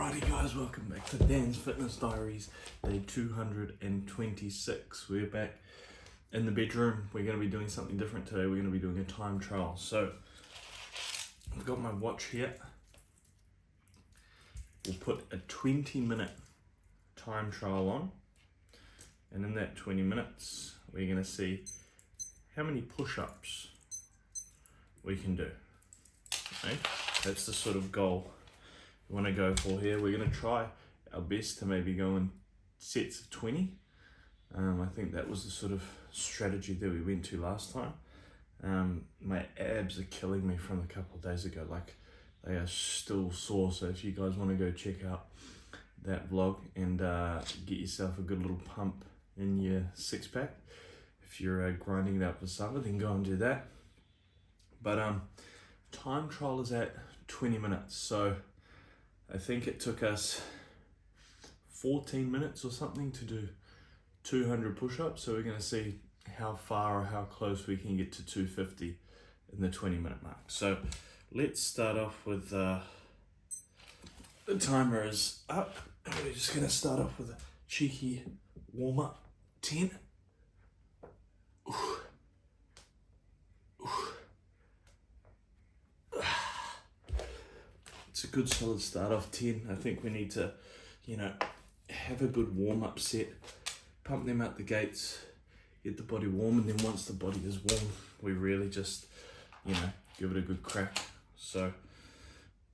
Alrighty guys, welcome back to Dan's Fitness Diaries, day 226. We're back in the bedroom. We're going to be doing something different today. We're going to be doing a time trial. So, I've got my watch here. We'll put a 20-minute time trial on. And in that 20 minutes, we're going to see how many push-ups we can do. Okay? That's the sort of goal we want to go for here. We're going to try our best to maybe go in sets of 20. I think that was the sort of strategy that we went to last time. My abs are killing me from a couple of days ago. Like, they are still sore. So if you guys want to go check out that vlog and get yourself a good little pump in your six pack, if you're grinding it out for summer, then go and do that. But time trial is at 20 minutes. So I think it took us 14 minutes or something to do 200 push-ups. So we're going to see how far or how close we can get to 250 in the 20-minute mark. So let's start off with the timer is up. And we're just going to start off with a cheeky warm-up 10. It's a good solid start off 10. I think we need to, have a good warm-up set, pump them out the gates, get the body warm, and then once the body is warm, we really just, give it a good crack. So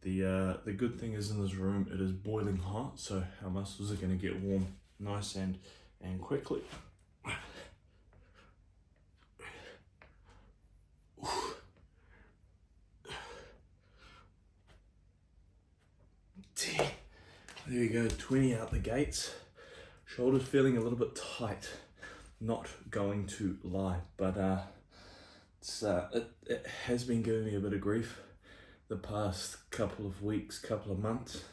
the good thing is in this room, it is boiling hot, so our muscles are going to get warm nice and quickly. There we go, 20 out the gates. Shoulders feeling a little bit tight, not going to lie, but it has been giving me a bit of grief the past couple of weeks, couple of months.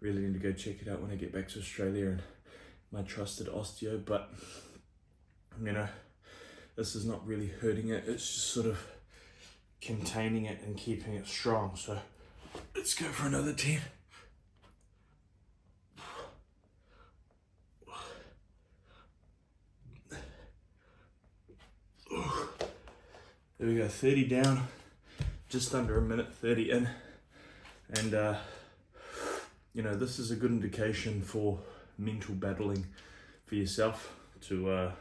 Really need to go check it out when I get back to Australia and my trusted osteo, but this is not really hurting it, it's just sort of containing it and keeping it strong. So let's go for another 10. There we go, 30 down, just under a minute, 30 in. And, this is a good indication for mental battling for yourself to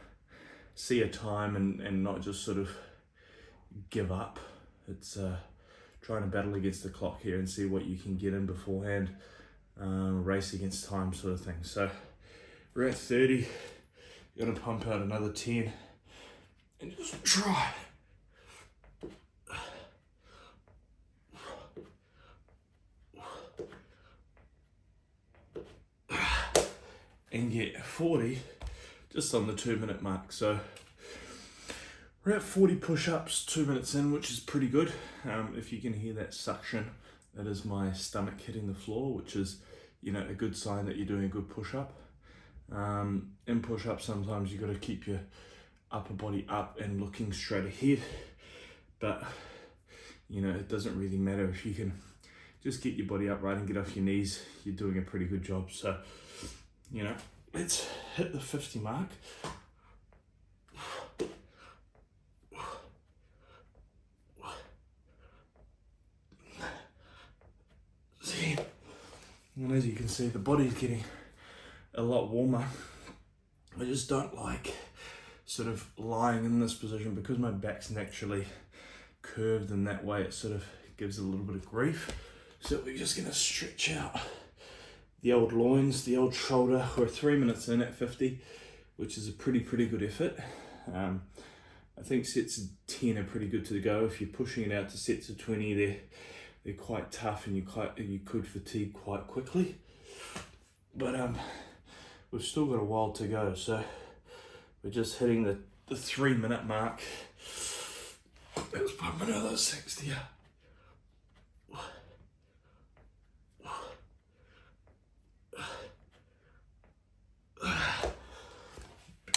see a time and not just sort of give up. It's trying to battle against the clock here and see what you can get in beforehand, race against time sort of thing. So we're at 30, you're gonna pump out another 10 and just try. And get 40 just on the 2-minute mark. So we're at 40 push-ups, 2 minutes in, which is pretty good. If you can hear that suction, that is my stomach hitting the floor, which is, a good sign that you're doing a good push-up. In push-ups, sometimes you got to keep your upper body up and looking straight ahead. But, it doesn't really matter if you can just get your body upright and get off your knees. You're doing a pretty good job. So, let's hit the 50 mark. See, and as you can see, the body's getting a lot warmer. I just don't like sort of lying in this position because my back's naturally curved in that way. It sort of gives it a little bit of grief. So we're just going to stretch out the old loins, the old shoulder. We're 3 minutes in at 50, which is a pretty good effort. I think sets of 10 are pretty good to go. If you're pushing it out to sets of 20, they're quite tough and you could fatigue quite quickly. But we've still got a while to go, so we're just hitting the 3-minute mark. Let's pump another 60 up.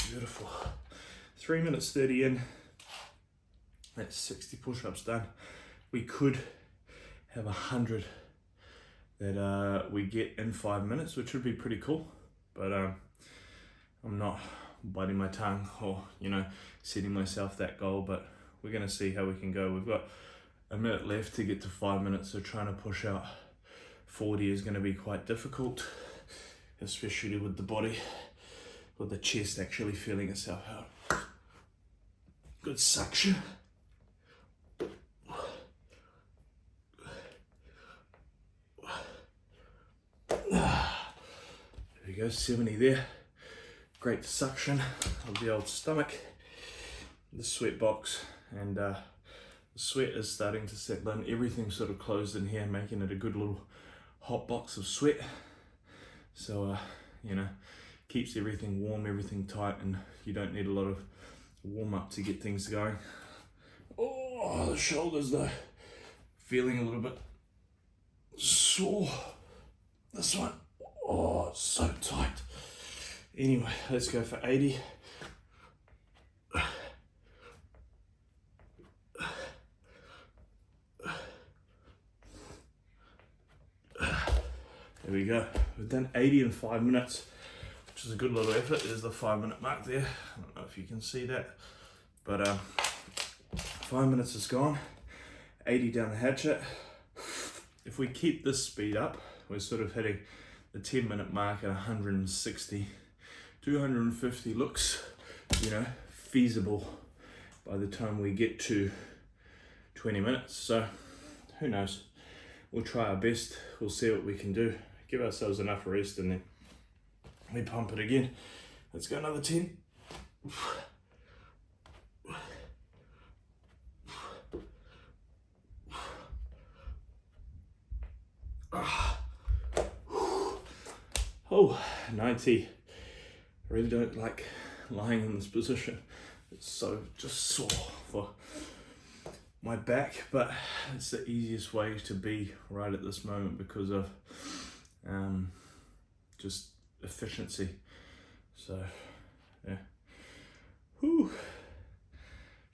Beautiful. 3 minutes 30 in. That's 60 push-ups done. We could have 100 that we get in 5 minutes, which would be pretty cool. But I'm not biting my tongue or, setting myself that goal, but we're gonna see how we can go. We've got a minute left to get to 5 minutes, so trying to push out 40 is gonna be quite difficult, especially with the body, with the chest actually feeling itself out. Good suction. There we go, 70 there. Great suction of the old stomach, the sweat box, and the sweat is starting to settle in. Everything's sort of closed in here, making it a good little hot box of sweat. So, keeps everything warm, everything tight, and you don't need a lot of warm up to get things going. Oh, the shoulders though, feeling a little bit sore. This one, oh, it's so tight. Anyway, let's go for 80. There we go. We've done 80 in 5 minutes, which is a good little effort. There's the 5-minute mark there. I don't know if you can see that, but 5 minutes is gone. 80 down the hatchet. If we keep this speed up, we're sort of hitting the 10-minute mark at 160. 250 looks, feasible by the time we get to 20 minutes. So who knows? We'll try our best. We'll see what we can do. Give ourselves enough rest and then we pump it again. Let's go another 10. Oh, 90. I really don't like lying in this position. It's so just sore for my back, but it's the easiest way to be right at this moment because of just efficiency. So yeah. Whew.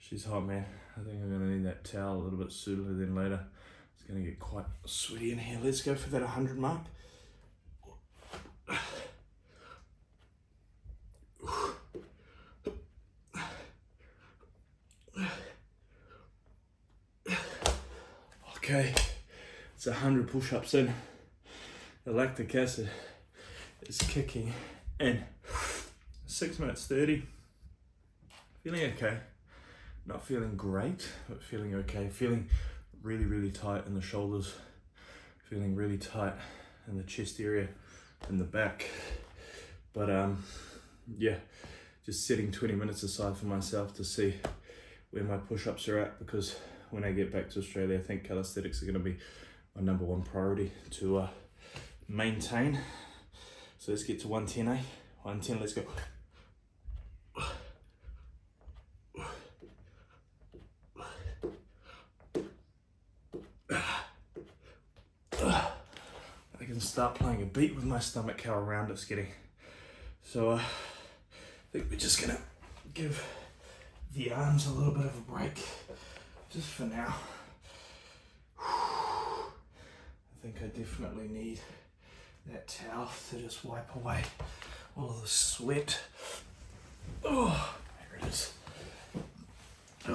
She's hot, man. I think I'm gonna need that towel a little bit sooner than later. It's gonna get quite sweaty in here. Let's go for that 100 mark. Okay, it's 100 push-ups in. The lactic acid is kicking in. 6 minutes 30. Feeling okay. Not feeling great, but feeling okay. Feeling really, really tight in the shoulders. Feeling really tight in the chest area and the back. But yeah, just setting 20 minutes aside for myself to see where my push-ups are at, because when I get back to Australia, I think calisthenics are going to be my #1 priority to maintain. So let's get to 110, eh? 110, let's go. I can start playing a beat with my stomach, how around it's getting. So I think we're just gonna give the arms a little bit of a break, just for now. I think I definitely need that towel to just wipe away all of the sweat. Oh, there it is. Oh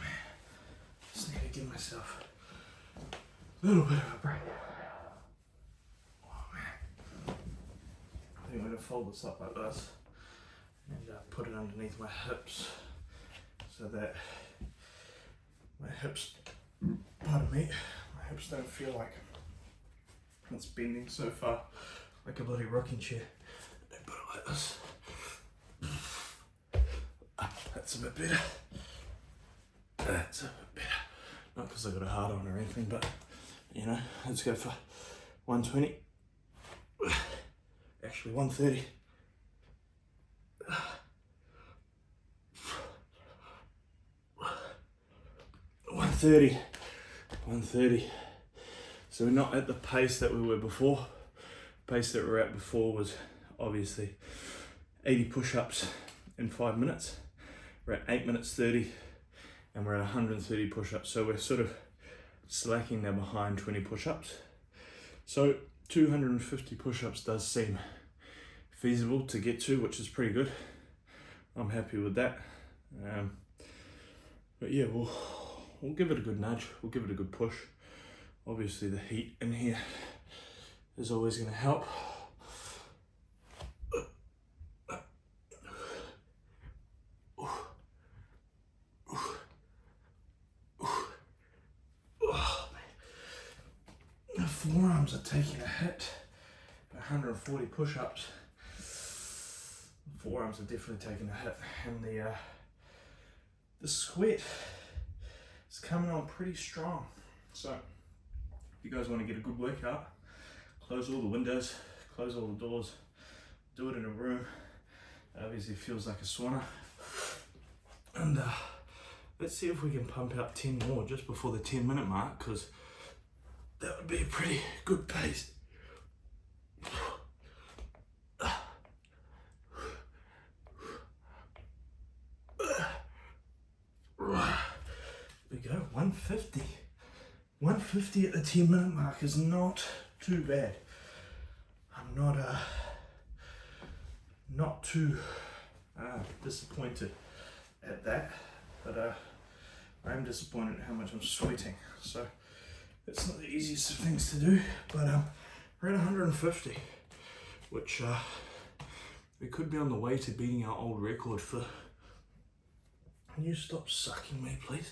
man, just need to give myself a little bit of a break. Oh man, I think I'm gonna fold this up like this and put it underneath my hips so that my hips, pardon me, my hips don't feel like it's bending so far like a bloody rocking chair. And put it like this. That's a bit better. That's a bit better. Not because I got a hard on or anything, but let's go for 120. Actually 130. 130. 130. So we're not at the pace that we were before. The pace that we were at before was obviously 80 push-ups in 5 minutes. We're at 8 minutes 30 and we're at 130 push-ups. So we're sort of slacking now behind 20 push-ups. So 250 push-ups does seem feasible to get to, which is pretty good. I'm happy with that. But yeah, we'll give it a good nudge. We'll give it a good push. Obviously the heat in here is always going to help. The forearms are taking a hit. 140 push-ups. Forearms are definitely taking a hit, and the sweat is coming on pretty strong. So if you guys want to get a good workout, close all the windows, close all the doors, do it in a room. It obviously feels like a sauna. And let's see if we can pump out 10 more just before the 10-minute mark, because that would be a pretty good pace. There we go, 150. 150 at the 10-minute mark is not too bad. I'm not too disappointed at that, but I'm disappointed at how much I'm sweating. So it's not the easiest of things to do, but we're at 150, which we could be on the way to beating our old record for. Can you stop sucking me, please?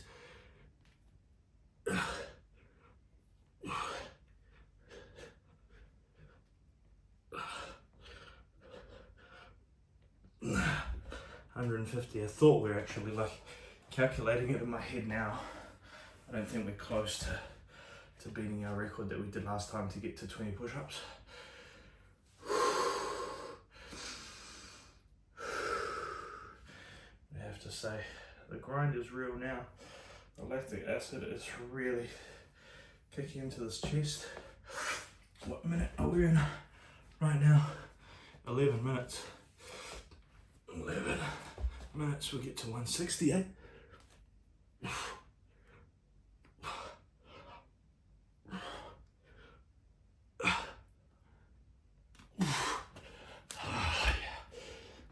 150. I thought we were actually like calculating it in my head now. I don't think we're close to beating our record that we did last time to get to 20 push-ups. I have to say, the grind is real now. The lactic acid is really kicking into this chest. What minute are we in right now? 11 minutes. 11 minutes, we'll get to 168. Yeah.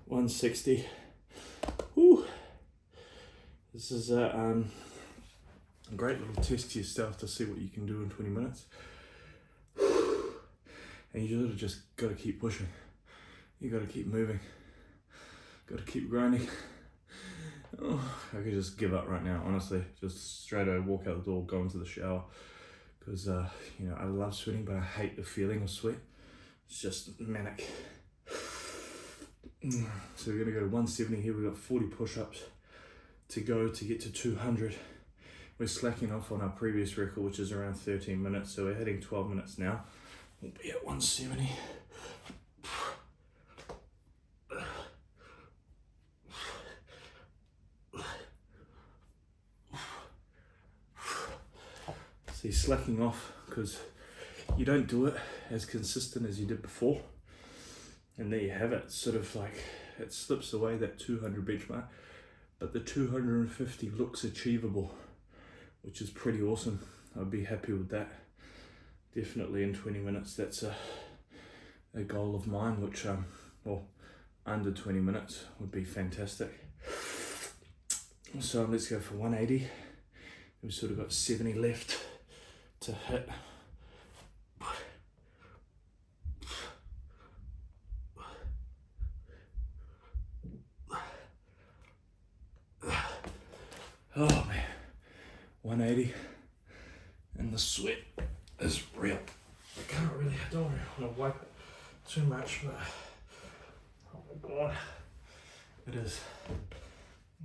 160. Whew. This is a great little test to yourself to see what you can do in 20 minutes. And you just got to keep pushing. You got to keep moving. Got to keep grinding. Oh, I could just give up right now, honestly. Just straight away walk out the door, go into the shower. Because, you know, I love sweating, but I hate the feeling of sweat. It's just manic. So we're going to go to 170 here. We've got 40 push-ups to go to get to 200. We're slacking off on our previous record, which is around 13 minutes. So we're hitting 12 minutes now. We'll be at 170. So you're slacking off because you don't do it as consistent as you did before. And there you have it, sort of like it slips away that 200 benchmark, but the 250 looks achievable, which is pretty awesome. I'd be happy with that. Definitely in 20 minutes, that's a goal of mine, which, well, under 20 minutes would be fantastic. So let's go for 180. We've sort of got 70 left to hit. Oh man, 180, and the sweat is real. I don't really want to wipe it too much, but oh my god, it is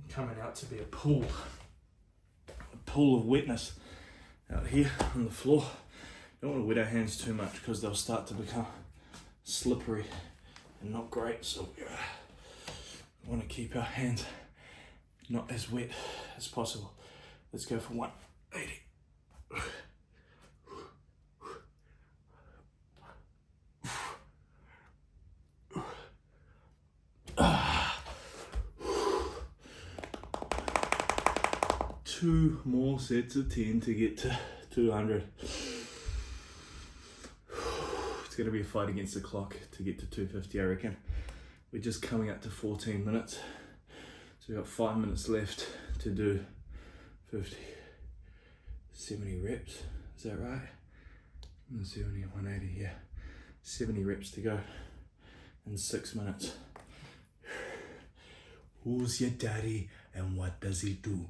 coming out to be a pool of wetness out here on the floor. Don't want to wet our hands too much because they'll start to become slippery and not great, so we want to keep our hands not as wet as possible. Let's go for 180. Two more sets of 10 to get to 200. going to be a fight against the clock to get to 250, I reckon. We're just coming up to 14 minutes. So we've got 5 minutes left to do 50, 70 reps. Is that right? 70, 180, yeah. 70 reps to go in 6 minutes. Who's your daddy and what does he do?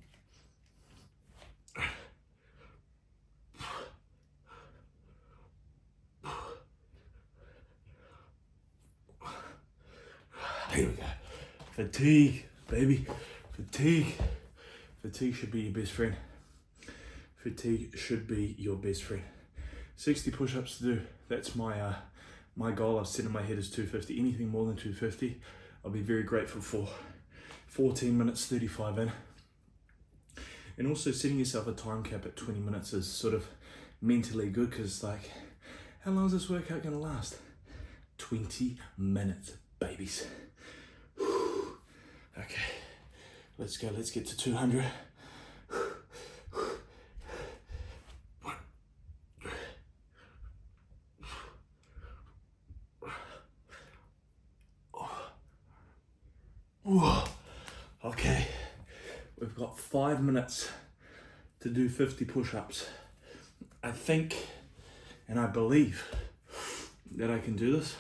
There we go. Fatigue, baby. Fatigue. Fatigue should be your best friend. Fatigue should be your best friend. 60 push-ups to do. That's my my goal I've set in my head is 250. Anything more than 250, I'll be very grateful for. 14 minutes, 35 in. And also setting yourself a time cap at 20 minutes is sort of mentally good, because like, how long is this workout gonna last? 20 minutes, babies. Okay, let's go, let's get to 200. Okay, we've got 5 minutes to do 50 push-ups. I think and I believe that I can do this,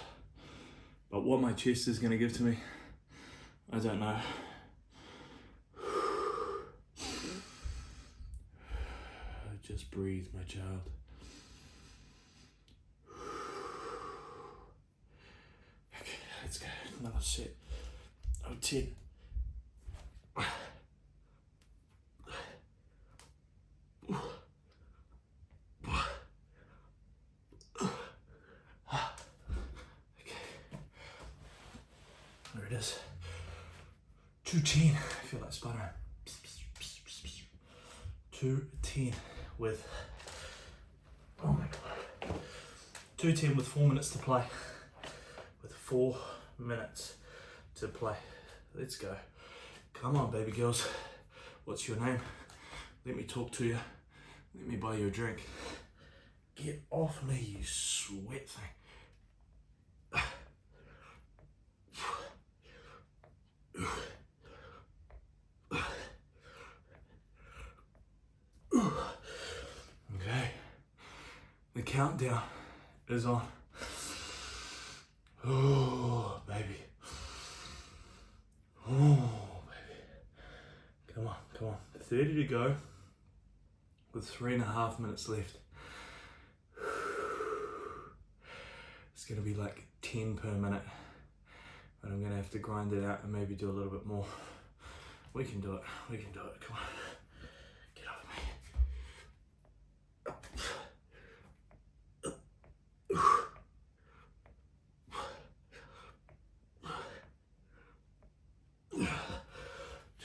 but what my chest is going to give to me, I don't know. Just breathe, my child. Okay, let's go. Another set. Oh, 10. There it is. 210. I feel like Spider-Man. 210 with, oh my god. 210 with 4 minutes to play. With 4 minutes to play. Let's go. Come on, baby girls. What's your name? Let me talk to you. Let me buy you a drink. Get off me, you sweat thing. Okay. The countdown is on. Oh, baby. Oh, baby. Come on, come on. 30 to go with 3.5 minutes left. It's going to be like 10 per minute, but I'm going to have to grind it out and maybe do a little bit more. We can do it. We can do it. Come on. Get off me.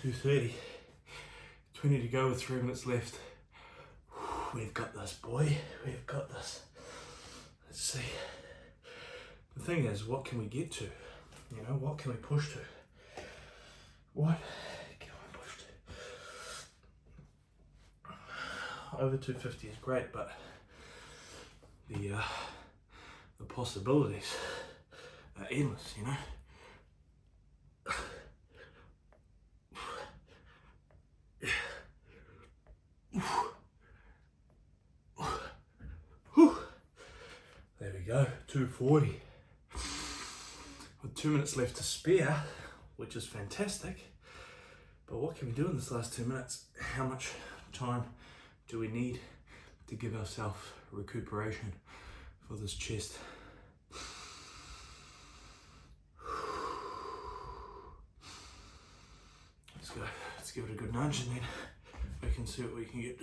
2:30. 20 to go with 3 minutes left. We've got this, boy. We've got this. Let's see. The thing is, what can we get to? You know, what can we push to? What can we push to? Over 250 is great, but the possibilities are endless, you know? There we go, 240. With 2 minutes left to spare, which is fantastic. But what can we do in this last 2 minutes? How much time do we need to give ourselves recuperation for this chest? Let's go, let's give it a good nudge and then we can see what we can get.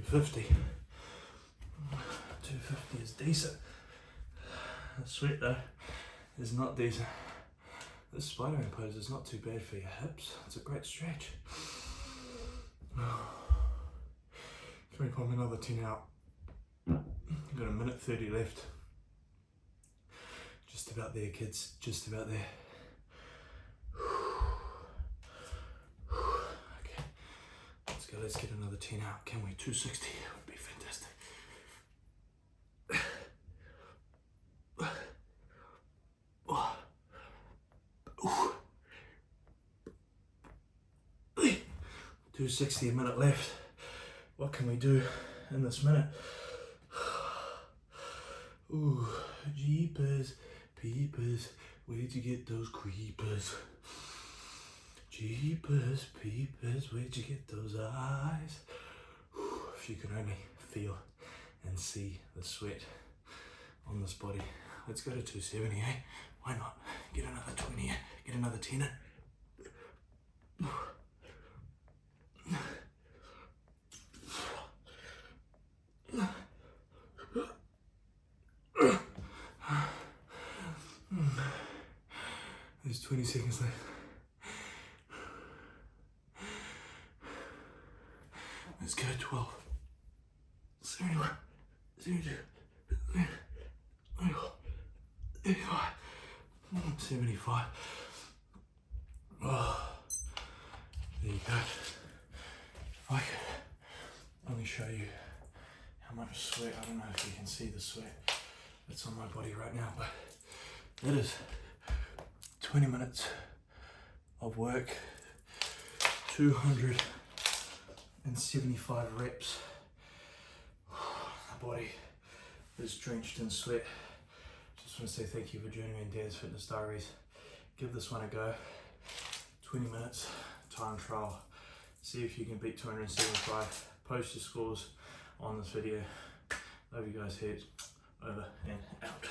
250. 250 is decent. The sweat though is not decent. This Spider-Man pose is not too bad for your hips. It's a great stretch. Can we pump another 10 out? Got a minute 30 left. Just about there, kids. Just about there. let's get another 10 out. Can we? 260 would be fantastic. 260, a minute left. What can we do in this minute? Ooh, jeepers, peepers, where'd you get those creepers? Jeepers, peepers, where'd you get those eyes? If you can only feel and see the sweat on this body. Let's go to 270, eh? Why not? Get another 20, get another 10. There's 20 seconds left. Let's go 12, 71, 72, 85, 75. Oh, there you go. If I could only show you how much sweat, I don't know if you can see the sweat that's on my body right now, but it is 20 minutes of work, 275 reps. The body is drenched in sweat. Just want to say thank you for joining me in Dan's Fitness Diaries. Give this one a go. 20 minutes time trial. See if you can beat 275. Post your scores on this video. Love you guys. Heads over and out.